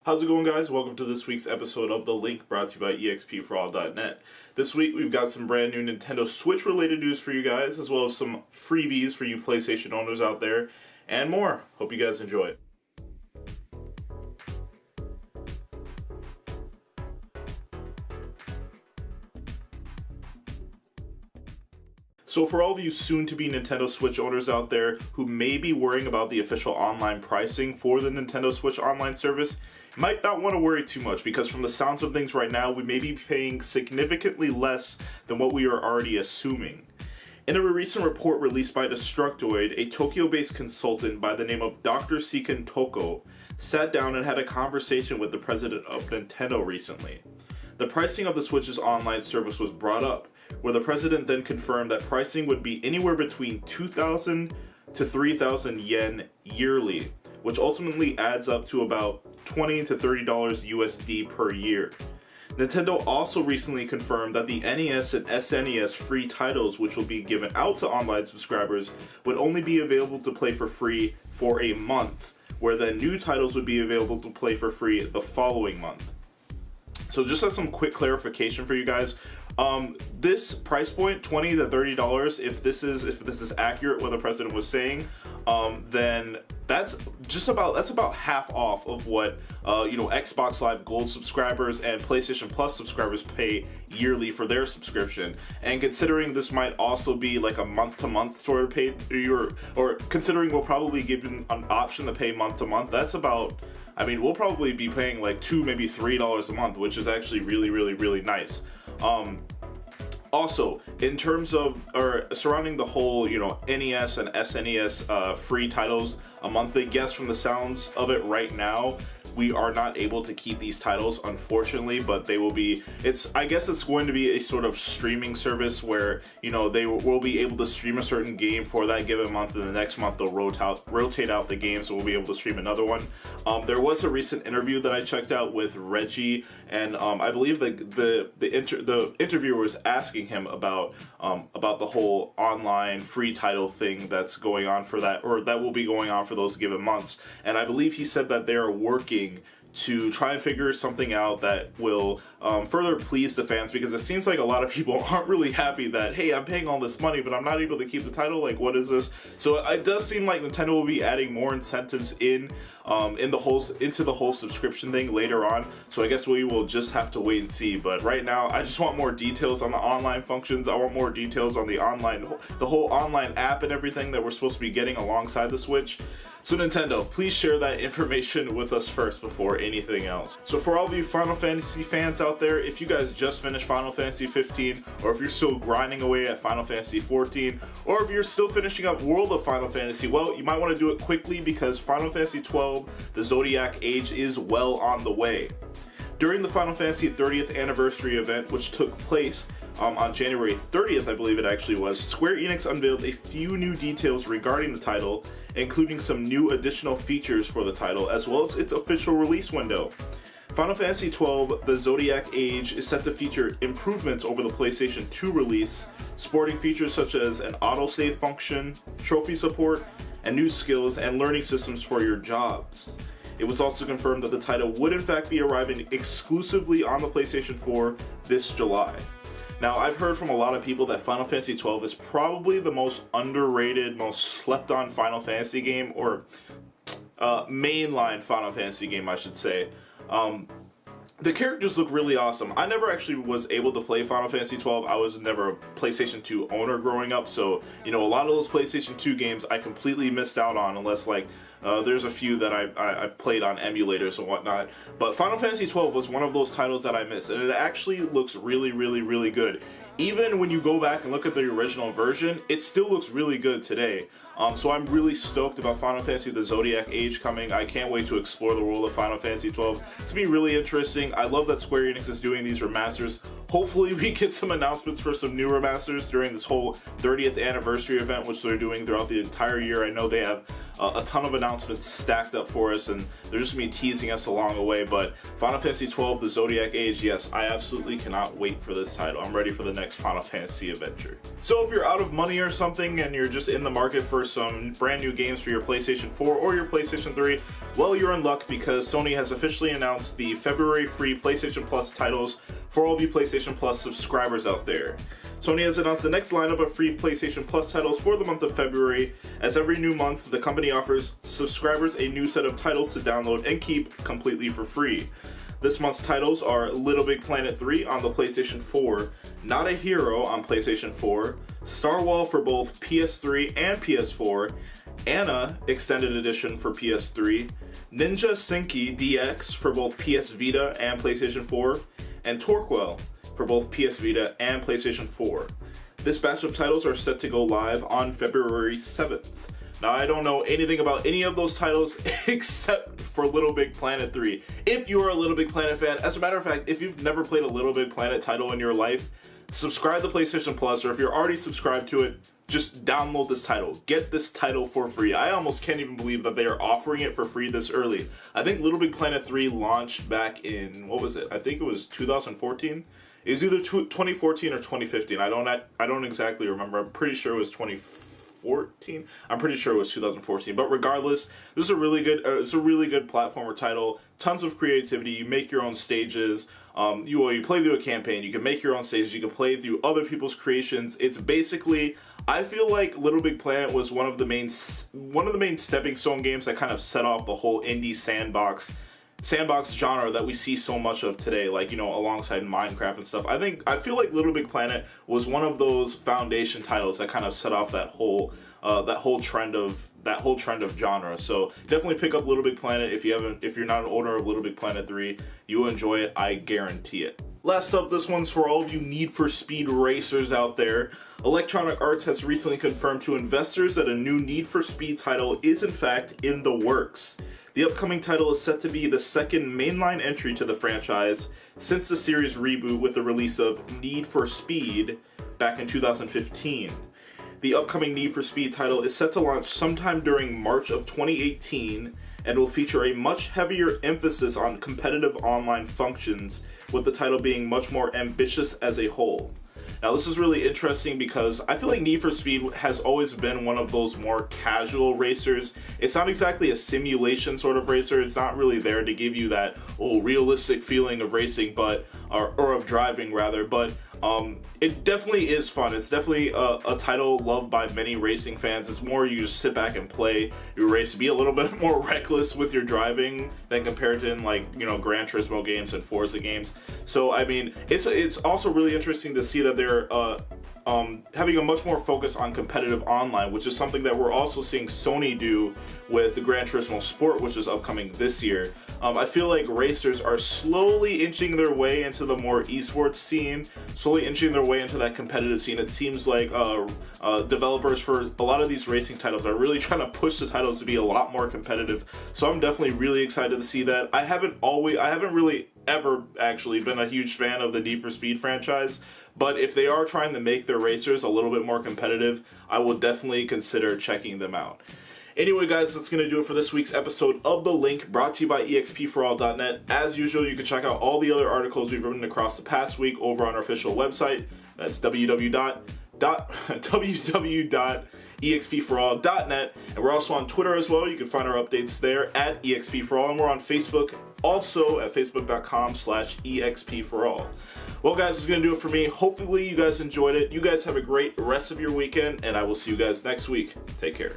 How's it going, guys? Welcome to this week's episode of The Link, brought to you by expforall.net. This week we've got some brand new Nintendo Switch related news for you guys, as well as some freebies for you PlayStation owners out there, and more. Hope you guys enjoy it. So for all of you soon-to-be Nintendo Switch owners out there who may be worrying about the official online pricing for the Nintendo Switch online service, you might not want to worry too much, because from the sounds of things right now, we may be paying significantly less than what we are already assuming. In a recent report released by Destructoid, a Tokyo-based consultant by the name of Dr. Seiken Toko sat down and had a conversation with the president of Nintendo recently. The pricing of the Switch's online service was brought up, where the president then confirmed that pricing would be anywhere between 2,000 to 3,000 yen yearly, which ultimately adds up to about $20 to $30 USD per year. Nintendo also recently confirmed that the NES and SNES free titles, which will be given out to online subscribers, would only be available to play for free for a month, where then new titles would be available to play for free the following month. So just as some quick clarification for you guys, this price point, $20 to $30, if this is accurate what the president was saying, then that's about half off of what Xbox Live Gold subscribers and PlayStation Plus subscribers pay yearly for their subscription. And considering this might also be like a month-to-month sort of pay, or considering we'll probably give an option to pay month-to-month, that's about, I mean, we'll probably be paying like $2, maybe $3 a month, which is actually really, really, really nice. Also, in terms of, or surrounding the whole, NES and SNES free titles a month, I guess from the sounds of it right now, we are not able to keep these titles, unfortunately, but they will be, I guess it's going to be a sort of streaming service where, they will be able to stream a certain game for that given month, and the next month they'll rotate out the game, so we'll be able to stream another one. There was a recent interview that I checked out with Reggie, and I believe the interviewer was asking him about the whole online free title thing that's going on for that, or that will be going on for those given months. And I believe he said that they are working to try and figure something out that will further please the fans, because it seems like a lot of people aren't really happy that, hey, I'm paying all this money, but I'm not able to keep the title, like, what is this? So it does seem like Nintendo will be adding more incentives into the whole subscription thing later on, so I guess we will just have to wait and see. But right now, I just want more details on the online functions. I want more details on the whole online app and everything that we're supposed to be getting alongside the Switch. So Nintendo, please share that information with us first before anything else. So for all of you Final Fantasy fans out there, if you guys just finished Final Fantasy XV, or if you're still grinding away at Final Fantasy XIV, or if you're still finishing up World of Final Fantasy, well, you might want to do it quickly, because Final Fantasy XII, the Zodiac Age, is well on the way. During the Final Fantasy 30th anniversary event, which took place on January 30th, I believe it actually was, Square Enix unveiled a few new details regarding the title, including some new additional features for the title, as well as its official release window. Final Fantasy XII, the Zodiac Age, is set to feature improvements over the PlayStation 2 release, sporting features such as an autosave function, trophy support, and new skills and learning systems for your jobs. It was also confirmed that the title would in fact be arriving exclusively on the PlayStation 4 this July. Now, I've heard from a lot of people that Final Fantasy XII is probably the most underrated, most slept-on Final Fantasy game, or mainline Final Fantasy game, I should say. The characters look really awesome. I never actually was able to play Final Fantasy XII. I was never a PlayStation 2 owner growing up, so, a lot of those PlayStation 2 games I completely missed out on, unless, there's a few that I've played on emulators and whatnot. But Final Fantasy XII was one of those titles that I missed, and it actually looks really, really, really good. Even when you go back and look at the original version, it still looks really good today. So I'm really stoked about Final Fantasy the Zodiac Age coming. I can't wait to explore the world of Final Fantasy XII. It's going to be really interesting. I love that Square Enix is doing these remasters. Hopefully we get some announcements for some new remasters during this whole 30th anniversary event, which they're doing throughout the entire year. I know they have a ton of announcements stacked up for us, and they're just going to be teasing us along the way. But Final Fantasy XII, the Zodiac Age, yes, I absolutely cannot wait for this title. I'm ready for the next Final Fantasy adventure. So if you're out of money or something and you're just in the market for some brand new games for your PlayStation 4 or your PlayStation 3, well, you're in luck, because Sony has officially announced the February free PlayStation Plus titles for all of you PlayStation Plus subscribers out there. Sony has announced the next lineup of free PlayStation Plus titles for the month of February. As every new month, the company offers subscribers a new set of titles to download and keep completely for free. This month's titles are Little Big Planet 3 on the PlayStation 4, Not a Hero on PlayStation 4, Star Wars for both PS3 and PS4, Anna Extended Edition for PS3, Ninja Senki DX for both PS Vita and PlayStation 4, and Torquil for both PS Vita and PlayStation 4. This batch of titles are set to go live on February 7th. Now, I don't know anything about any of those titles except for Little Big Planet 3. If you are a Little Big Planet fan, as a matter of fact, if you've never played a Little Big Planet title in your life, subscribe to PlayStation Plus, or if you're already subscribed to it, just download this title. Get this title for free. I almost can't even believe that they are offering it for free this early. I think Little Big Planet 3 launched back in, what was it? I think it was 2014. It was either 2014 or 2015. I don't exactly remember. I'm pretty sure it was 2014. I'm pretty sure it was 2014. But regardless, this is a really good. It's a really good platformer title. Tons of creativity. You make your own stages. You play through a campaign. You can make your own stages. You can play through other people's creations. It's basically, I feel like Little Big Planet was one of the main stepping stone games that kind of set off the whole indie sandbox genre that we see so much of today, like, you know, alongside Minecraft and stuff. I feel like Little Big Planet was one of those foundation titles that kind of set off that whole trend of genre. So definitely pick up Little Big Planet if you're not an owner of Little Big Planet 3. You will enjoy it, I guarantee it. Last up, this one's for all of you Need for Speed racers out there. Electronic Arts has recently confirmed to investors that a new Need for Speed title is in fact in the works. The upcoming title is set to be the second mainline entry to the franchise since the series reboot with the release of Need for Speed back in 2015. The upcoming Need for Speed title is set to launch sometime during March of 2018 and will feature a much heavier emphasis on competitive online functions, with the title being much more ambitious as a whole. Now, this is really interesting because I feel like Need for Speed has always been one of those more casual racers. It's not exactly a simulation sort of racer. It's not really there to give you that realistic feeling of racing, or of driving rather. But it definitely is fun. It's definitely a title loved by many racing fans. It's more you just sit back and play your race, be a little bit more reckless with your driving than compared to in, like, you know, Gran Turismo games and Forza games. So I mean, it's also really interesting to see that they're having a much more focus on competitive online, which is something that we're also seeing Sony do with the Gran Turismo Sport, which is upcoming this year. I feel like racers are slowly inching their way into the more esports scene, slowly inching their way into that competitive scene. It seems like developers for a lot of these racing titles are really trying to push the titles to be a lot more competitive. So I'm definitely really excited to see that. I haven't really ever actually been a huge fan of the Need for Speed franchise, but if they are trying to make their racers a little bit more competitive, I will definitely consider checking them out. Anyway, guys, that's going to do it for this week's episode of The Link, brought to you by expforall.net. As usual, you can check out all the other articles we've written across the past week over on our official website. That's www.expforall.net. And we're also on Twitter as well. You can find our updates there at expforall. And we're on Facebook, also at facebook.com/expforall. Well, guys, this is going to do it for me. Hopefully you guys enjoyed it. You guys have a great rest of your weekend, and I will see you guys next week. Take care.